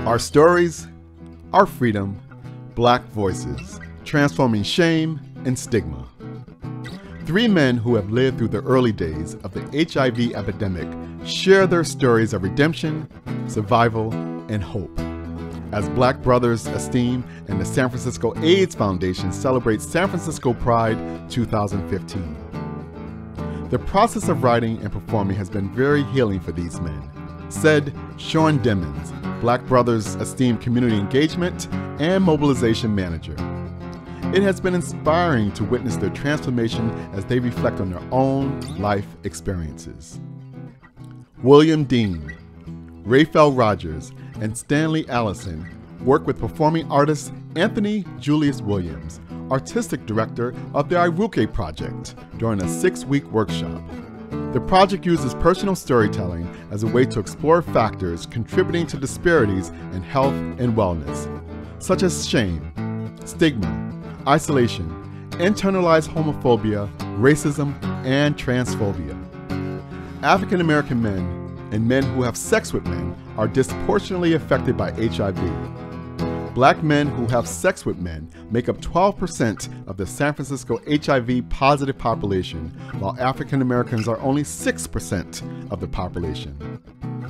Our stories, our freedom, Black voices, transforming shame and stigma. Three men who have lived through the early days of the HIV epidemic share their stories of redemption, survival, and hope. As Black Brothers Esteem and the San Francisco AIDS Foundation celebrate San Francisco Pride 2015. The process of writing and performing has been very healing for these men, said Sean Demmons, Black Brothers Esteem Community Engagement and Mobilization Manager. It has been inspiring to witness their transformation as they reflect on their own life experiences. William Dean, Raphael Rogers, and Stanley Allison work with performing artist Anthony Julius Williams, artistic director of the Iruke Project, during a 6-week workshop. The project uses personal storytelling as a way to explore factors contributing to disparities in health and wellness, such as shame, stigma, isolation, internalized homophobia, racism, and transphobia. African American men and men who have sex with men are disproportionately affected by HIV. Black men who have sex with men make up 12% of the San Francisco HIV positive population, while African Americans are only 6% of the population.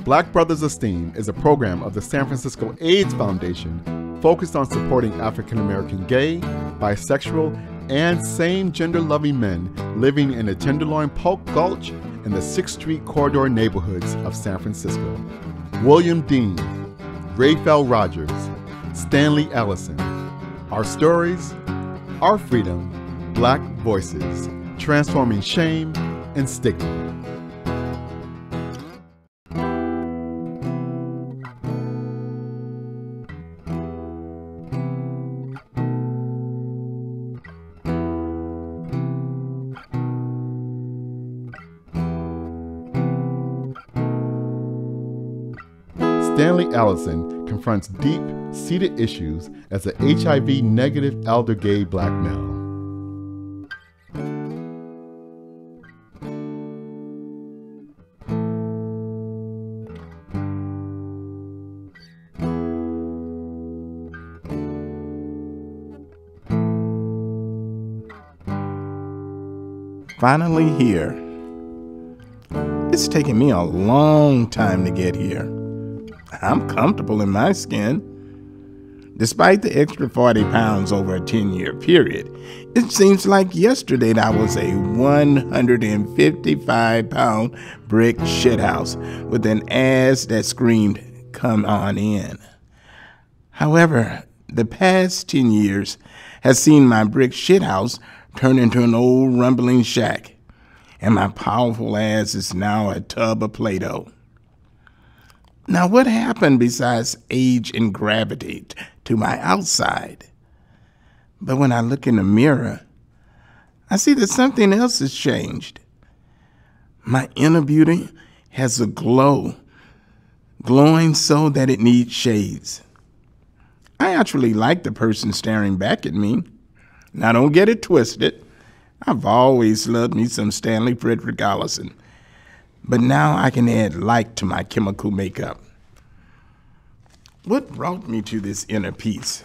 Black Brothers Esteem is a program of the San Francisco AIDS Foundation focused on supporting African American gay, bisexual, and same-gender loving men living in the Tenderloin Polk Gulch and the 6th Street corridor neighborhoods of San Francisco. William Dean, Raphael Rogers, Stanley Allison. Our stories, our freedom, Black voices, transforming shame and stigma. Stanley Allison confronts deep-seated issues as an HIV-negative elder gay Black male. Finally here. It's taken me a long time to get here. I'm comfortable in my skin. Despite the extra 40 pounds over a 10-year period, it seems like yesterday that I was a 155-pound brick shithouse with an ass that screamed, "Come on in." However, the past 10 years has seen my brick shithouse turn into an old rumbling shack, and my powerful ass is now a tub of Play-Doh. Now, what happened besides age and gravity to my outside? But when I look in the mirror, I see that something else has changed. My inner beauty has a glow, glowing so that it needs shades. I actually like the person staring back at me. Now, don't get it twisted. I've always loved me some Stanley Frederick Allison. But now I can add light to my chemical makeup. What brought me to this inner peace?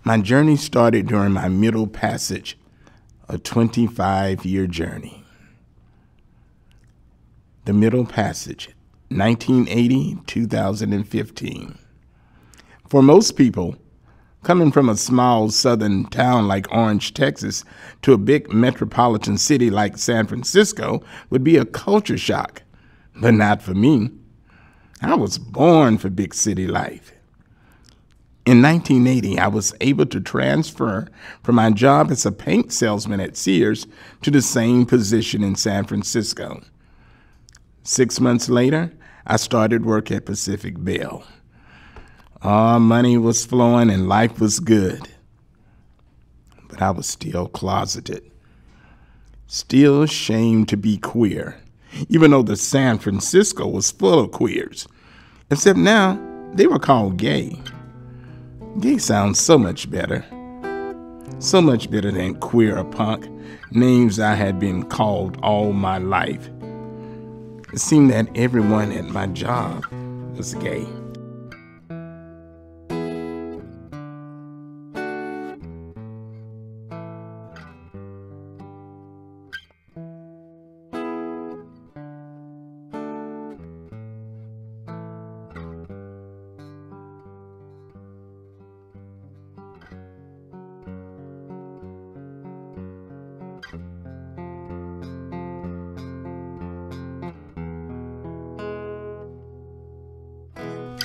My journey started during my middle passage, a 25-year journey. The middle passage, 1980-2015. For most people, coming from a small southern town like Orange, Texas, to a big metropolitan city like San Francisco would be a culture shock, but not for me. I was born for big city life. In 1980, I was able to transfer from my job as a paint salesman at Sears to the same position in San Francisco. 6 months later, I started work at Pacific Bell. Money was flowing and life was good. But I was still closeted, still ashamed to be queer, even though the San Francisco was full of queers. Except now, they were called gay. Gay sounds so much better. So much better than queer or punk, names I had been called all my life. It seemed that everyone at my job was gay.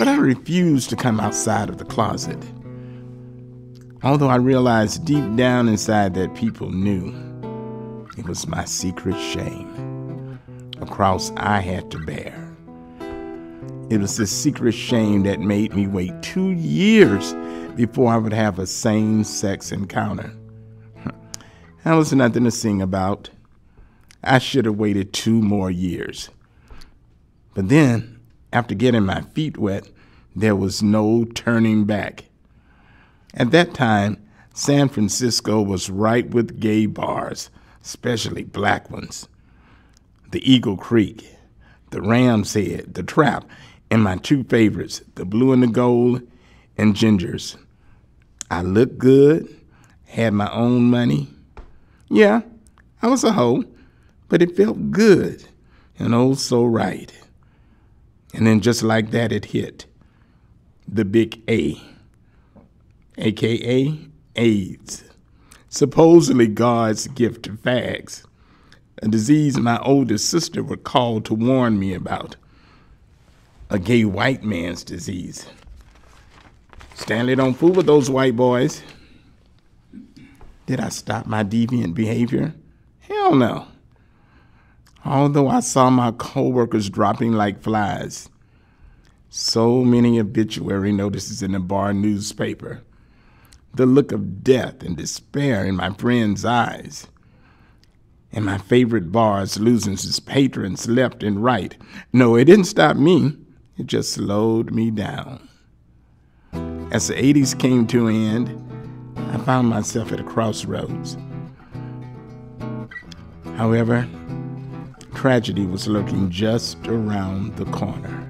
but I refused to come outside of the closet. Although I realized deep down inside that people knew it was my secret shame, a cross I had to bear. It was this secret shame that made me wait 2 years before I would have a same-sex encounter. That was nothing to sing about. I should have waited 2 more years. But then, after getting my feet wet, there was no turning back. At that time, San Francisco was ripe with gay bars, especially black ones. The Eagle Creek, the Ram's Head, the Trap, and my 2 favorites, the Blue and the Gold and Gingers. I looked good, had my own money. Yeah, I was a hoe, but it felt good and oh so right. And then just like that, it hit. The big A, a.k.a. AIDS. Supposedly God's gift to fags, a disease my oldest sister would call to warn me about. A gay white man's disease. Stanley, don't fool with those white boys. Did I stop my deviant behavior? Hell no. Although I saw my coworkers dropping like flies. So many obituary notices in the bar newspaper. The look of death and despair in my friends' eyes. And my favorite bars losing its patrons left and right. No, it didn't stop me. It just slowed me down. As the 80s came to an end, I found myself at a crossroads. However, tragedy was lurking just around the corner.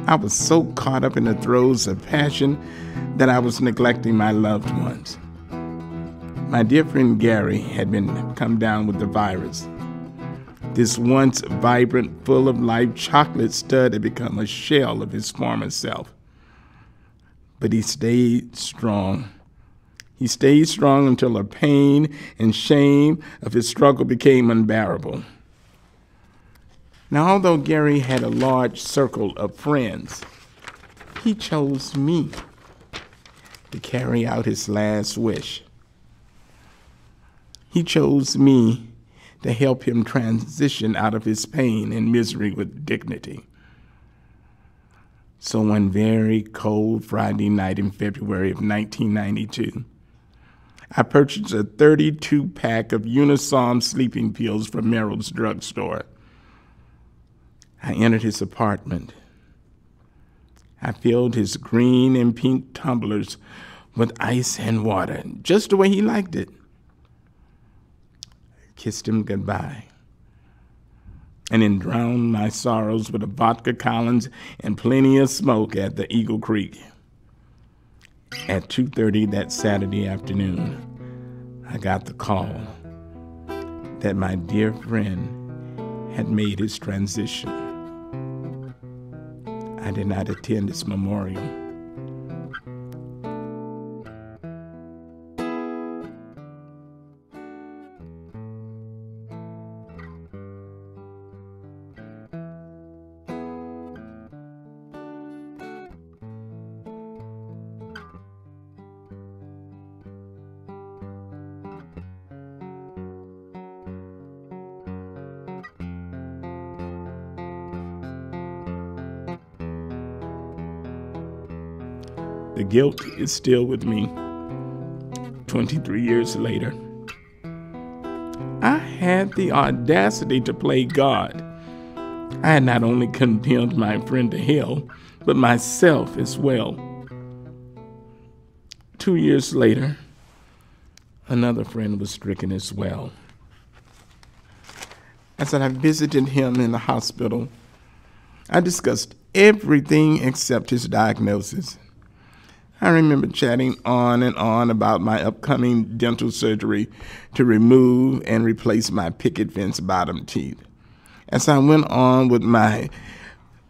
I was so caught up in the throes of passion that I was neglecting my loved ones. My dear friend Gary had come down with the virus. This once vibrant, full of life chocolate stud had become a shell of his former self. But he stayed strong. He stayed strong until the pain and shame of his struggle became unbearable. Now, although Gary had a large circle of friends, he chose me to carry out his last wish. He chose me to help him transition out of his pain and misery with dignity. So one very cold Friday night in February of 1992, I purchased a 32-pack of Unisom sleeping pills from Merrill's drugstore. I entered his apartment. I filled his green and pink tumblers with ice and water, just the way he liked it. I kissed him goodbye, and then drowned my sorrows with a vodka Collins and plenty of smoke at the Eagle Creek. At 2:30 that Saturday afternoon, I got the call that my dear friend had made his transition. I did not attend his memorial. The guilt is still with me 23 years later. I had the audacity to play God. I had not only condemned my friend to hell, but myself as well. 2 years later, another friend was stricken as well. As I visited him in the hospital, I discussed everything except his diagnosis. I remember chatting on and on about my upcoming dental surgery to remove and replace my picket fence bottom teeth, As I went on with my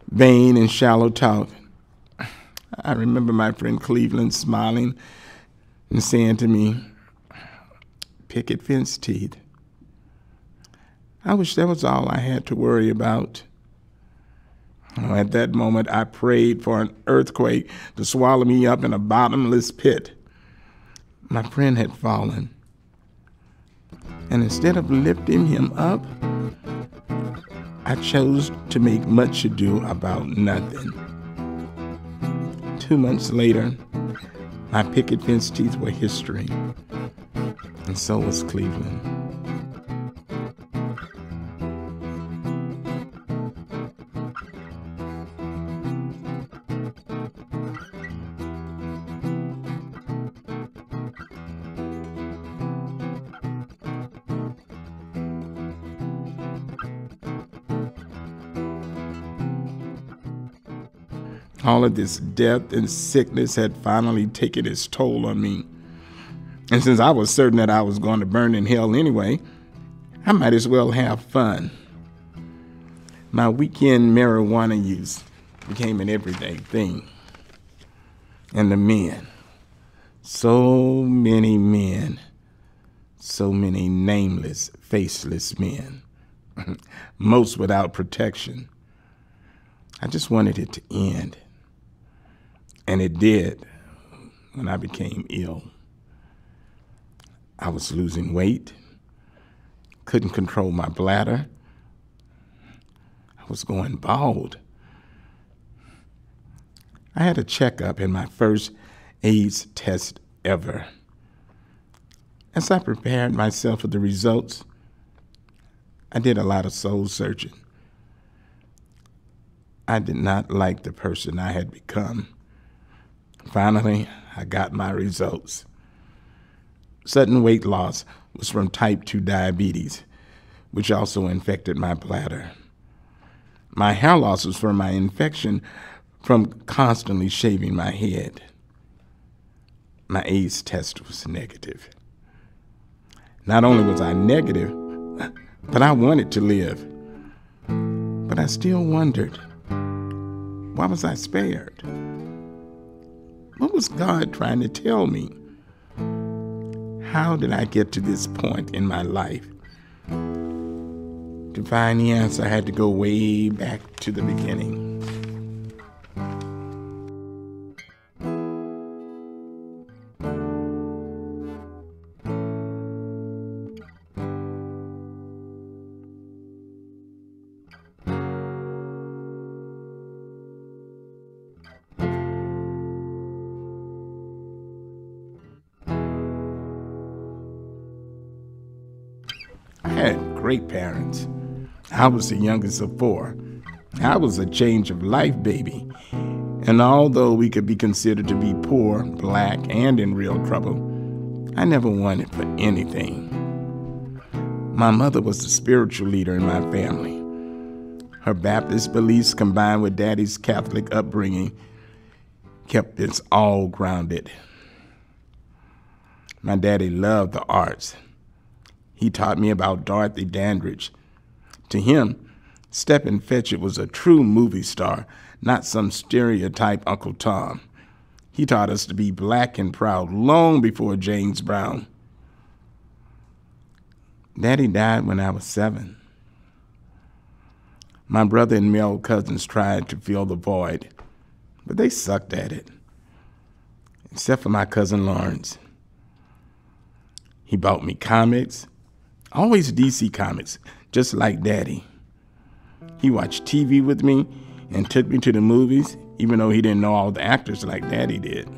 vain and shallow talk, I remember my friend Cleveland smiling and saying to me, "Picket fence teeth." I wish that was all I had to worry about. At that moment, I prayed for an earthquake to swallow me up in a bottomless pit. My friend had fallen, and instead of lifting him up, I chose to make much ado about nothing. 2 months later, my picket fence teeth were history, and so was Cleveland. All of this death and sickness had finally taken its toll on me. And since I was certain that I was going to burn in hell anyway, I might as well have fun. My weekend marijuana use became an everyday thing. And the men, so many men, so many nameless, faceless men, most without protection. I just wanted it to end. And it did when I became ill. I was losing weight, couldn't control my bladder. I was going bald. I had a checkup and my first AIDS test ever. As I prepared myself for the results, I did a lot of soul searching. I did not like the person I had become. Finally, I got my results. Sudden weight loss was from type 2 diabetes, which also infected my bladder. My hair loss was from my infection from constantly shaving my head. My AIDS test was negative. Not only was I negative, but I wanted to live. But I still wondered, why was I spared? What was God trying to tell me? How did I get to this point in my life? To find the answer, I had to go way back to the beginning. I had great parents. I was the youngest of 4. I was a change of life baby. And although we could be considered to be poor, black, and in real trouble, I never wanted for anything. My mother was the spiritual leader in my family. Her Baptist beliefs combined with Daddy's Catholic upbringing kept us all grounded. My daddy loved the arts. He taught me about Dorothy Dandridge. To him, Stephen Fetchit was a true movie star, not some stereotype Uncle Tom. He taught us to be black and proud long before James Brown. Daddy died when I was 7. My brother and male cousins tried to fill the void, but they sucked at it, except for my cousin Lawrence. He bought me comics, always DC comics, just like Daddy. He watched TV with me and took me to the movies, even though he didn't know all the actors like Daddy did.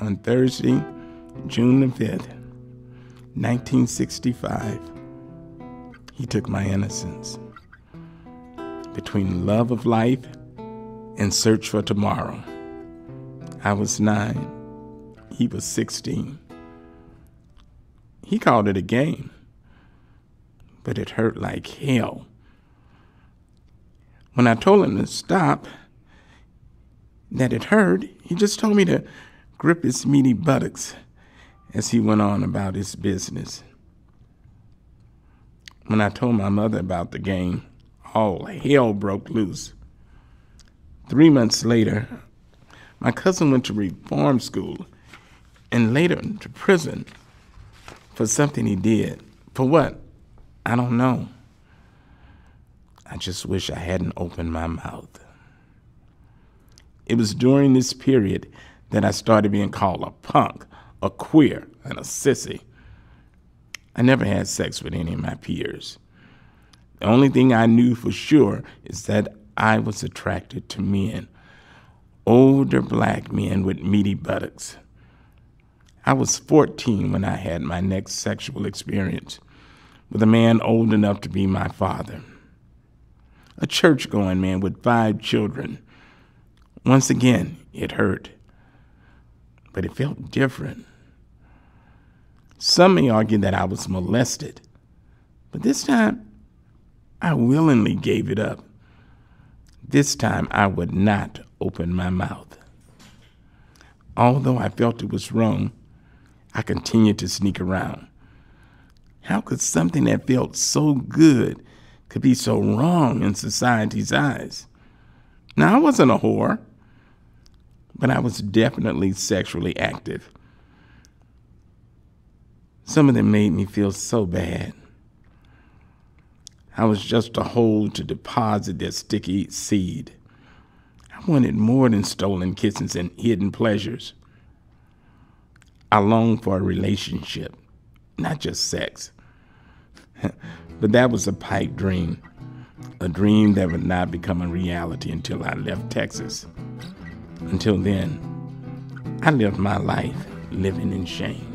On Thursday, June the 5th, 1965, he took my innocence. Between love of life and search for tomorrow, I was 9, he was 16. He called it a game, but it hurt like hell. When I told him to stop, that it hurt, he just told me to grip his meaty buttocks as he went on about his business. When I told my mother about the game, all hell broke loose. 3 months later, my cousin went to reform school and later to prison for something he did. For what? I don't know. I just wish I hadn't opened my mouth. It was during this period that I started being called a punk, a queer, and a sissy. I never had sex with any of my peers. The only thing I knew for sure is that I was attracted to men, older black men with meaty buttocks. I was 14 when I had my next sexual experience with a man old enough to be my father. A church-going man with 5 children. Once again, it hurt, but it felt different. Some may argue that I was molested, but this time, I willingly gave it up. This time, I would not open my mouth. Although I felt it was wrong, I continued to sneak around. How could something that felt so good could be so wrong in society's eyes? Now, I wasn't a whore, but I was definitely sexually active. Some of them made me feel so bad. I was just a hole to deposit their sticky seed. I wanted more than stolen kisses and hidden pleasures. I longed for a relationship, not just sex. But that was a pipe dream, a dream that would not become a reality until I left Texas. Until then, I lived my life living in shame.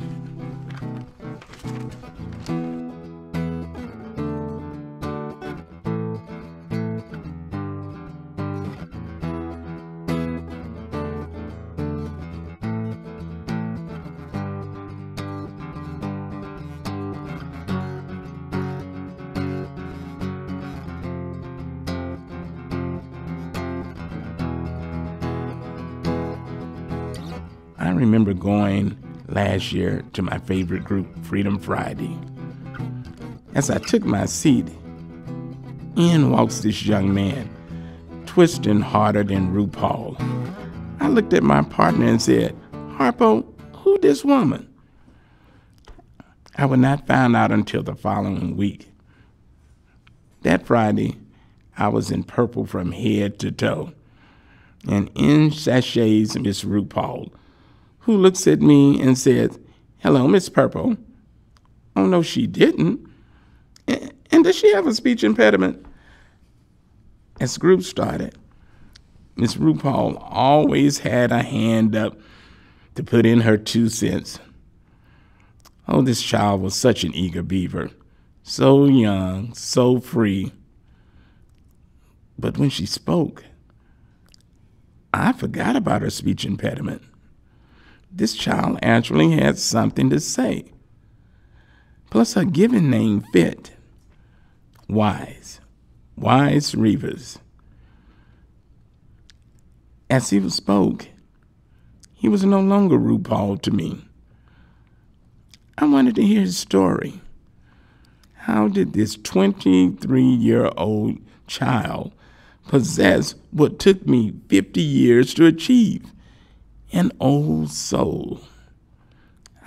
I remember going last year to my favorite group, Freedom Friday. As I took my seat, in walks this young man, twisting harder than RuPaul. I looked at my partner and said, "Harpo, who this woman?" I would not find out until the following week. That Friday, I was in purple from head to toe, and in sachets Miss RuPaul, who looks at me and says, "Hello, Miss Purple." Oh, no, she didn't. And does she have a speech impediment? As the group started, Miss RuPaul always had a hand up to put in her 2 cents. Oh, this child was such an eager beaver, so young, so free. But when she spoke, I forgot about her speech impediment. This child actually had something to say. Plus her given name fit. Wise Rivers. As he spoke, he was no longer RuPaul to me. I wanted to hear his story. How did this 23-year-old child possess what took me 50 years to achieve? An old soul.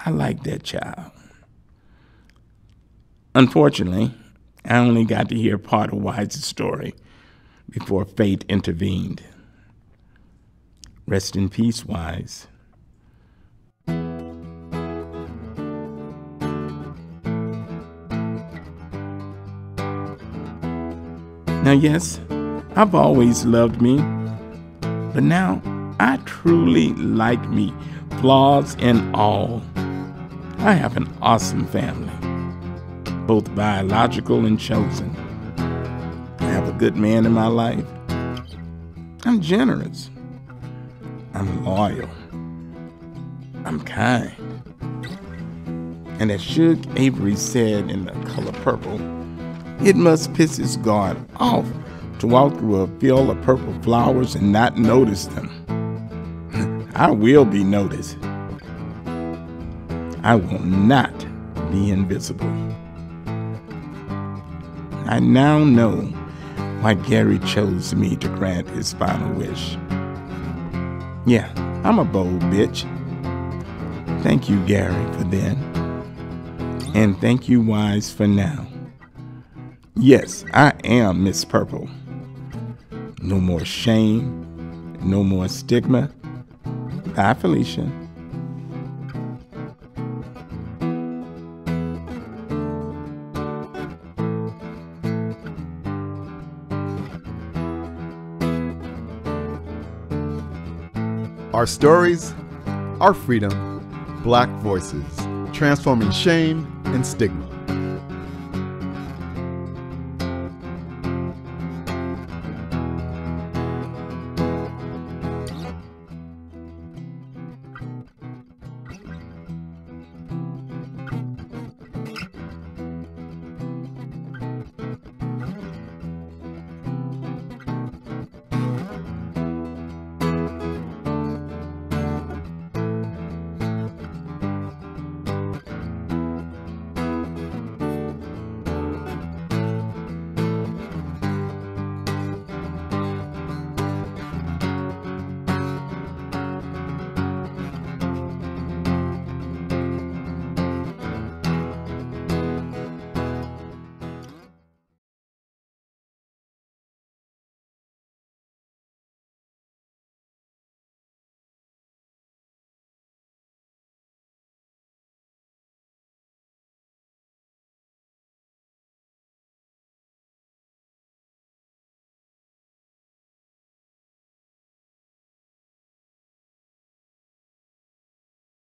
I like that child. Unfortunately, I only got to hear part of Wise's story before fate intervened. Rest in peace, Wise. Now, yes, I've always loved me, but now I truly like me flaws and all. I have an awesome family, both biological and chosen. I have a good man in my life. I'm generous. I'm loyal. I'm kind. And as Suge Avery said in The Color Purple, it must piss his guard off to walk through a field of purple flowers and not notice them. I will be noticed. I will not be invisible. I now know why Gary chose me to grant his final wish. Yeah, I'm a bold bitch. Thank you, Gary, for then. And thank you, Wise, for now. Yes, I am Miss Purple. No more shame, no more stigma. Bye, Felicia. Our stories, our freedom, Black voices, transforming shame and stigma.